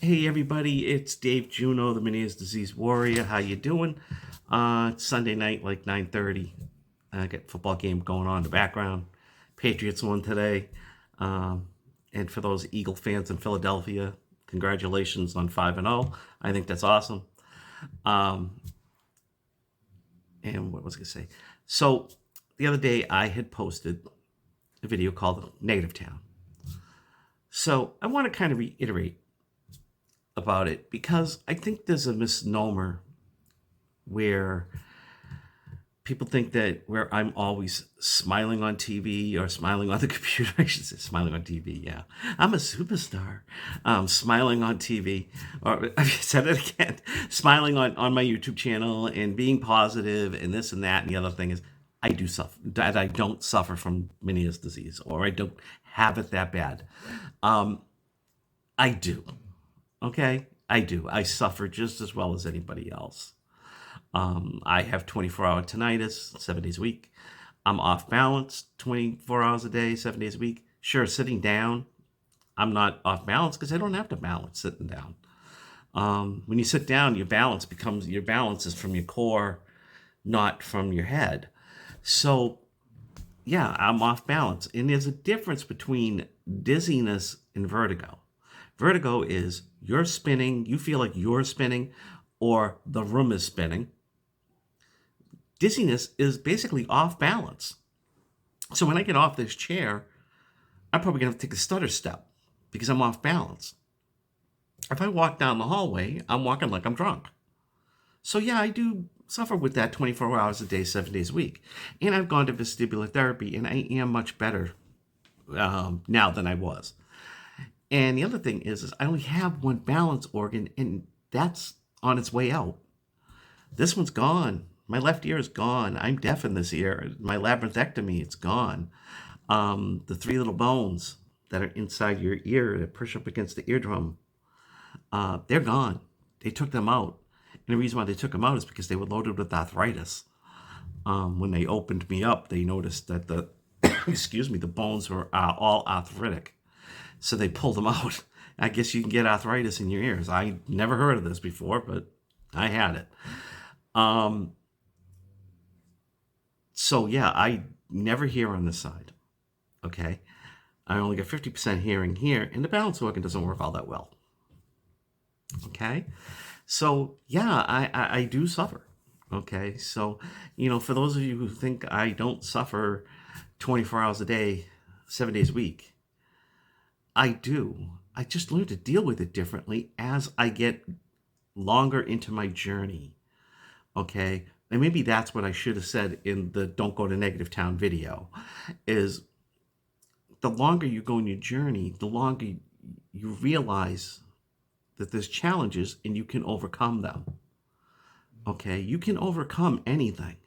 Hey everybody, it's Dave Juno, the Meniere's Disease Warrior. How you doing? It's Sunday night, like 9:30. I got a football game going on in the background. Patriots won today. Um, and for those Eagle fans in Philadelphia, congratulations on 5-0. I think that's awesome. Um, and what was I going to say? So the other day I had posted a video called Negative Town. So I want to kind of reiterate about it because I think there's a misnomer where people think that where I'm always smiling on TV or smiling on the computer. I should say smiling on TV. Yeah, I'm a superstar. Smiling on TV, or I said it again, smiling on my YouTube channel and being positive and this and that. And the other thing is, I do suffer. That I don't suffer from Meniere's disease, or I don't have it that bad. I do. Okay, I do. I suffer just as well as anybody else. I have 24-hour tinnitus 7 days a week. I'm off balance 24 hours a day, 7 days a week. Sure, sitting down, I'm not off balance because I don't have to balance sitting down. When you sit down, your balance is from your core, not from your head. So, yeah, I'm off balance. And there's a difference between dizziness and vertigo. Vertigo is you're spinning, you feel like you're spinning, or the room is spinning. Dizziness is basically off balance. So when I get off this chair, I'm probably going to take a stutter step because I'm off balance. If I walk down the hallway, I'm walking like I'm drunk. So yeah, I do suffer with that 24 hours a day, 7 days a week. And I've gone to vestibular therapy, and I am much better now than I was. And the other thing is I only have one balance organ, and that's on its way out. This one's gone. My left ear is gone. I'm deaf in this ear. My labyrinthectomy, it's gone. The three little bones that are inside your ear that push up against the eardrum, they're gone. They took them out. And the reason why they took them out is because they were loaded with arthritis. When they opened me up, they noticed that the, the bones were all arthritic. So they pulled them out. I guess you can get arthritis in your ears. I never heard of this before, but I had it. So yeah, I never hear on this side. Okay. I only get 50% hearing here, and the balance organ doesn't work all that well. Okay. So yeah, I do suffer. Okay. So, for those of you who think I don't suffer 24 hours a day, 7 days a week, I do. I just learn to deal with it differently as I get longer into my journey. Okay. And maybe that's what I should have said in the Don't Go to Negative Town video is the longer you go in your journey, the longer you realize that there's challenges and you can overcome them. Okay. You can overcome anything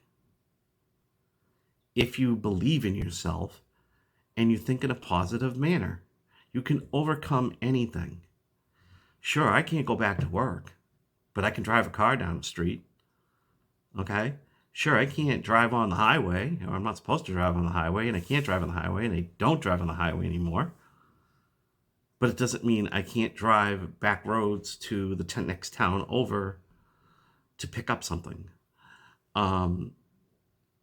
if you believe in yourself and you think in a positive manner. You can overcome anything. Sure, I can't go back to work, but I can drive a car down the street. Okay? Sure, I can't drive on the highway, or I'm not supposed to drive on the highway, and I can't drive on the highway, and I don't drive on the highway anymore. But it doesn't mean I can't drive back roads to the next town over to pick up something. Maybe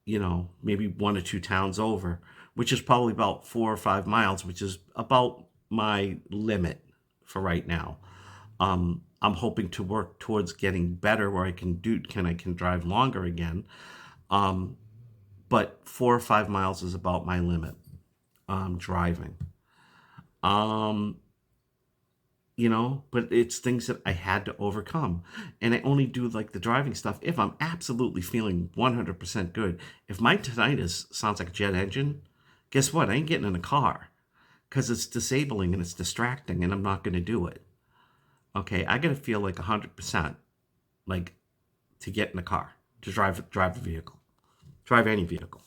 1 or 2 towns over, which is probably about 4 or 5 miles, which is about my limit for right now. I'm hoping to work towards getting better where I can drive longer again. But 4 or 5 miles is about my limit driving. But it's things that I had to overcome. And I only do like the driving stuff if I'm absolutely feeling 100% good. If my tinnitus sounds like a jet engine, guess what? I ain't getting in a car because it's disabling and it's distracting and I'm not going to do it. Okay, I got to feel like 100%, like to get in a car, to drive a vehicle, drive any vehicle.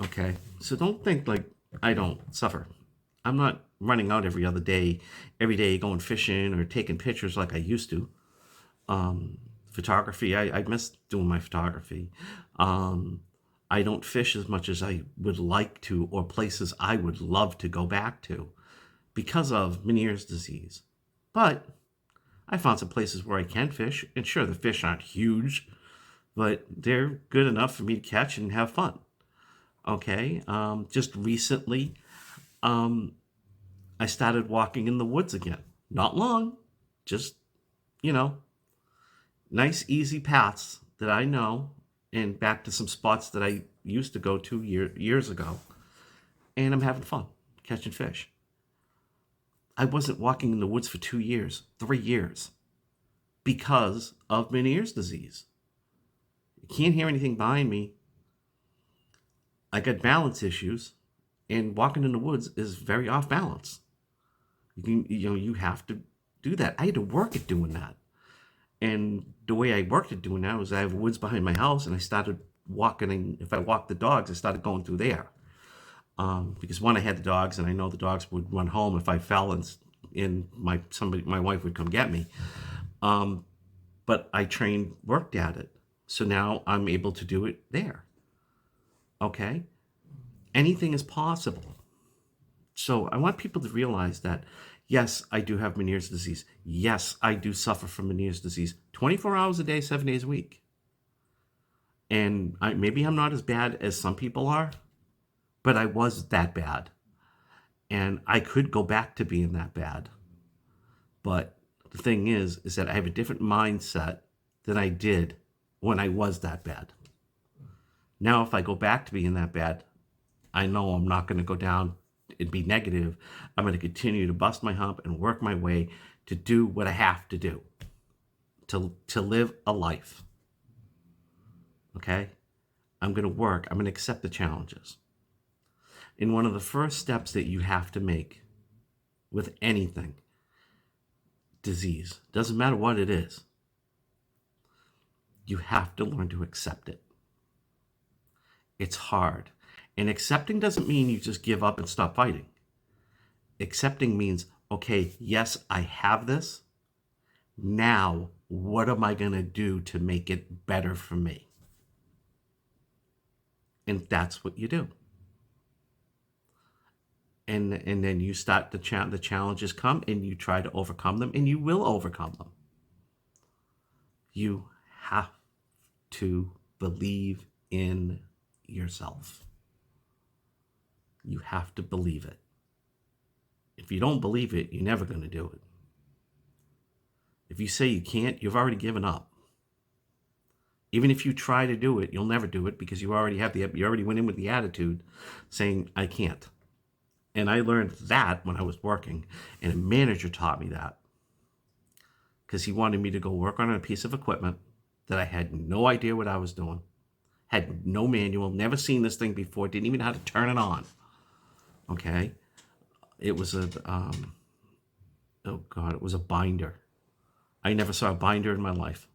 Okay, so don't think like I don't suffer. I'm not running out every day going fishing or taking pictures like I used to. Photography, I miss doing my photography. I don't fish as much as I would like to, or places I would love to go back to because of Meniere's disease. But I found some places where I can fish, and sure, the fish aren't huge, but they're good enough for me to catch and have fun. Okay, just recently, um, I started walking in the woods again. Not long, just, you know, nice, easy paths that I know, and back to some spots that I used to go to years ago. And I'm having fun catching fish. I wasn't walking in the woods for 2 years, 3 years, because of Meniere's disease. You can't hear anything behind me. I got balance issues, and walking in the woods is very off balance. You have to do that. I had to work at doing that. And the way I worked at doing that was I have woods behind my house, and I started walking. And if I walked the dogs, I started going through there. Because one, I had the dogs, and I know the dogs would run home if I fell, and my wife would come get me. But I worked at it, so now I'm able to do it there. Okay, anything is possible. So I want people to realize that, yes, I do have Meniere's disease. Yes, I do suffer from Meniere's disease 24 hours a day, 7 days a week. And maybe I'm not as bad as some people are, but I was that bad. And I could go back to being that bad. But the thing is that I have a different mindset than I did when I was that bad. Now, if I go back to being that bad, I know I'm not going to go down and be negative. I'm going to continue to bust my hump and work my way to do what I have to do to live a life. Okay? I'm going to work. I'm going to accept the challenges. And one of the first steps that you have to make with anything, disease, doesn't matter what it is, you have to learn to accept it. It's hard. And accepting doesn't mean you just give up and stop fighting. Accepting means, okay, yes, I have this. Now, what am I going to do to make it better for me? And that's what you do. And then you start, the challenges come, and you try to overcome them, and you will overcome them. You have to believe in yourself. You have to believe it. If you don't believe it, you're never going to do it. If you say you can't, you've already given up. Even if you try to do it, you'll never do it, because you already went in with the attitude saying, I can't. And I learned that when I was working, and a manager taught me that, because he wanted me to go work on a piece of equipment that I had no idea what I was doing, had no manual, never seen this thing before, didn't even know how to turn it on. Okay, it was it was a binder. I never saw a binder in my life.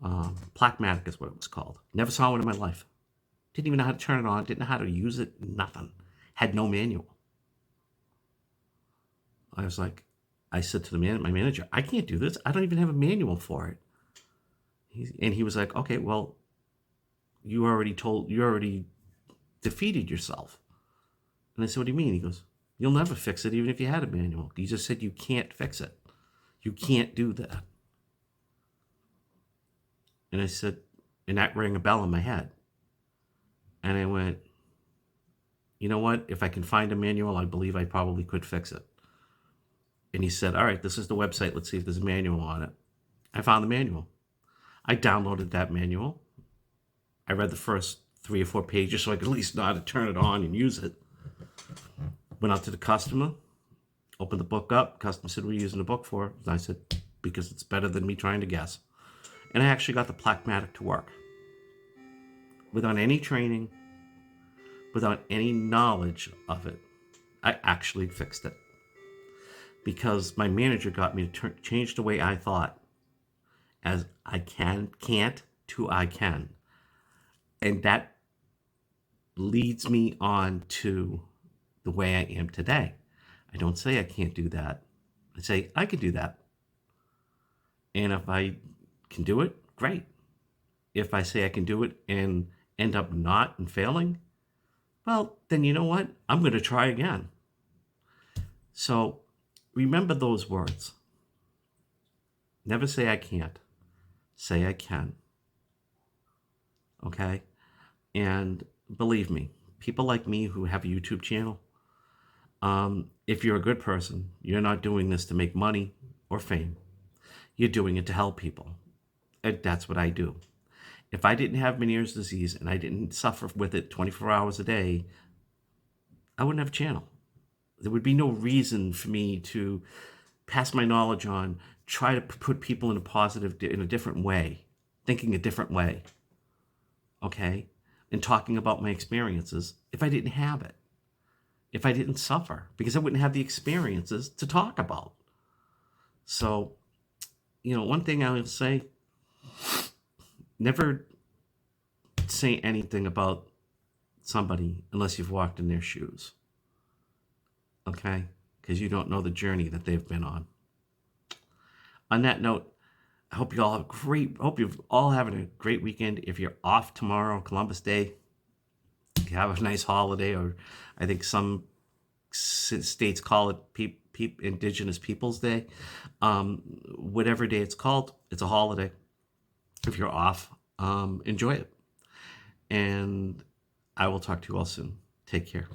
Placmatic is what it was called. Never saw one in my life. Didn't even know how to turn it on. Didn't know how to use it. Nothing. Had no manual. I said to my manager, I can't do this. I don't even have a manual for it. He was like, okay, well, you already defeated yourself. And I said, what do you mean? He goes, you'll never fix it even if you had a manual. You just said you can't fix it. You can't do that. And I said, and that rang a bell in my head. And I went, you know what? If I can find a manual, I believe I probably could fix it. And he said, all right, this is the website. Let's see if there's a manual on it. I found the manual. I downloaded that manual. I read the first 3 or 4 pages so I could at least know how to turn it on and use it. Went out to the customer, opened the book up. Customer said, what are you using the book for? And I said, because it's better than me trying to guess. And I actually got the Placmatic to work. Without any training, without any knowledge of it, I actually fixed it. Because my manager got me to change the way I thought. As I can't to I can. And that leads me on to the way I am today. I don't say I can't do that. I say I can do that. And if I can do it, great. If I say I can do it and end up not and failing, well, then you know what? I'm going to try again. So remember those words. Never say I can't. Say I can. Okay? And believe me, people like me who have a YouTube channel, if you're a good person, you're not doing this to make money or fame. You're doing it to help people. And that's what I do. If I didn't have Meniere's disease and I didn't suffer with it 24 hours a day, I wouldn't have a channel. There would be no reason for me to pass my knowledge on, try to put people in a different way, thinking a different way, okay? And talking about my experiences if I didn't have it, if I didn't suffer, because I wouldn't have the experiences to talk about. So, one thing I would say, never say anything about somebody unless you've walked in their shoes, okay? Because you don't know the journey that they've been on. On that note, I hope you're all having a great weekend. If you're off tomorrow, Columbus Day, you have a nice holiday, or I think some states call it Indigenous Peoples Day. Whatever day it's called, it's a holiday. If you're off, enjoy it. And I will talk to you all soon. Take care.